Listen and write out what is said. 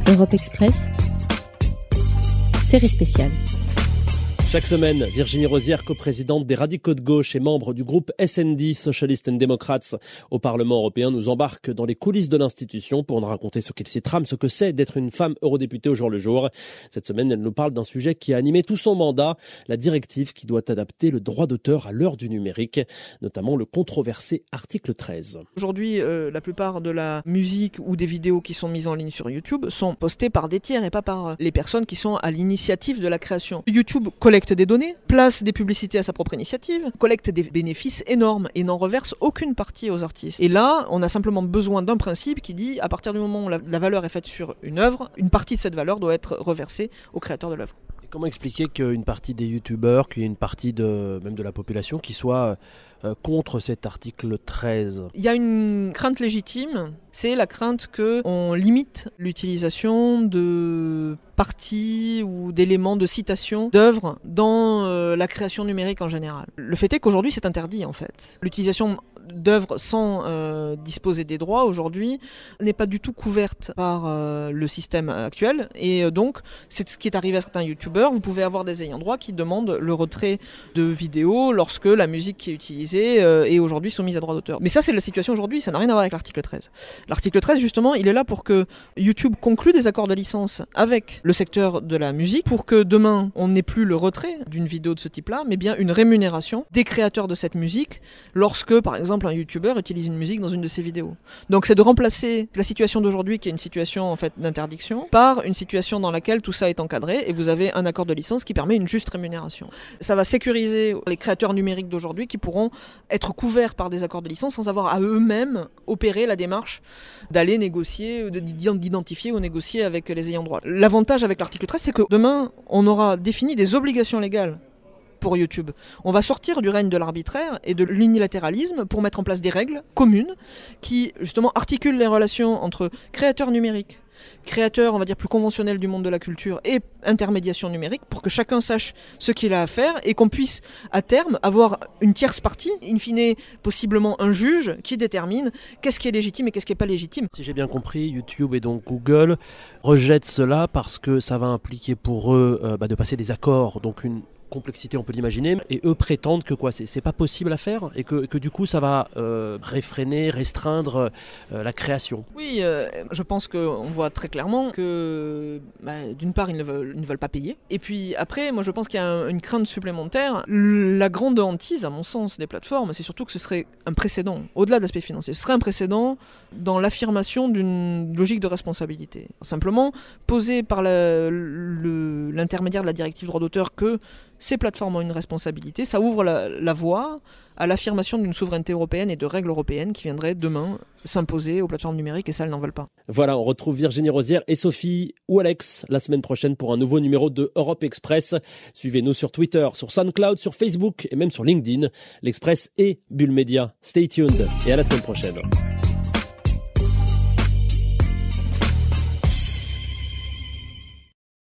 Europe Express, série spéciale. Chaque semaine, Virginie Rosière, coprésidente des Radicaux de gauche et membre du groupe SND, Socialist and Democrats, au Parlement européen, nous embarque dans les coulisses de l'institution pour nous raconter ce qu'il s'y trame, ce que c'est d'être une femme eurodéputée au jour le jour. Cette semaine, elle nous parle d'un sujet qui a animé tout son mandat, la directive qui doit adapter le droit d'auteur à l'heure du numérique, notamment le controversé article 13. Aujourd'hui, la plupart de la musique ou des vidéos qui sont mises en ligne sur YouTube sont postées par des tiers et pas par les personnes qui sont à l'initiative de la création. YouTube collecte des données, place des publicités à sa propre initiative, collecte des bénéfices énormes et n'en reverse aucune partie aux artistes. Et là, on a simplement besoin d'un principe qui dit, à partir du moment où la valeur est faite sur une œuvre, une partie de cette valeur doit être reversée au créateur de l'œuvre. Et comment expliquer qu'une partie des youtubeurs, qu'il y ait une partie même de la population qui soit contre cet article 13 ? Il y a une crainte légitime, c'est la crainte qu'on limite l'utilisation de parties ou d'éléments de citation d'œuvres dans la création numérique en général. Le fait est qu'aujourd'hui c'est interdit en fait. L'utilisation d'œuvres sans disposer des droits aujourd'hui n'est pas du tout couverte par le système actuel et donc c'est ce qui est arrivé à certains youtubeurs. Vous pouvez avoir des ayants droit qui demandent le retrait de vidéos lorsque la musique qui est utilisée est aujourd'hui soumise à droit d'auteur. Mais ça c'est la situation aujourd'hui, ça n'a rien à voir avec l'article 13. L'article 13 justement il est là pour que YouTube conclue des accords de licence avec le secteur de la musique pour que demain on n'ait plus le retrait d'une vidéo de ce type-là mais bien une rémunération des créateurs de cette musique lorsque par exemple un youtubeur utilise une musique dans une de ses vidéos. Donc c'est de remplacer la situation d'aujourd'hui qui est une situation en fait d'interdiction par une situation dans laquelle tout ça est encadré et vous avez un accord de licence qui permet une juste rémunération. Ça va sécuriser les créateurs numériques d'aujourd'hui qui pourront être couverts par des accords de licence sans avoir à eux-mêmes opérer la démarche d'aller négocier, d'identifier ou négocier avec les ayants droit. L'avantage avec l'article 13 c'est que demain on aura défini des obligations légales pour YouTube. On va sortir du règne de l'arbitraire et de l'unilatéralisme pour mettre en place des règles communes qui justement articulent les relations entre créateurs numériques, créateurs on va dire plus conventionnels du monde de la culture et intermédiation numérique pour que chacun sache ce qu'il a à faire et qu'on puisse à terme avoir une tierce partie, in fine possiblement un juge qui détermine qu'est-ce qui est légitime et qu'est-ce qui n'est pas légitime. Si j'ai bien compris, YouTube et donc Google rejettent cela parce que ça va impliquer pour eux de passer des accords, donc une complexité on peut l'imaginer, et eux prétendent que c'est pas possible à faire et que du coup ça va réfréner, restreindre la création. Oui, je pense qu'on voit très clairement que d'une part ils ne veulent pas payer et puis après moi je pense qu'il y a une crainte supplémentaire. La grande hantise à mon sens des plateformes c'est surtout que ce serait un précédent, au-delà de l'aspect financier, ce serait un précédent dans l'affirmation d'une logique de responsabilité. Simplement posé par l'intermédiaire de la directive droit d'auteur que ces plateformes ont une responsabilité, ça ouvre la voie à l'affirmation d'une souveraineté européenne et de règles européennes qui viendraient demain s'imposer aux plateformes numériques et ça, elles n'en veulent pas. Voilà, on retrouve Virginie Rosière et Sophie ou Alex la semaine prochaine pour un nouveau numéro de Europe Express. Suivez-nous sur Twitter, sur SoundCloud, sur Facebook et même sur LinkedIn, l'Express et Bulle Média. Stay tuned et à la semaine prochaine.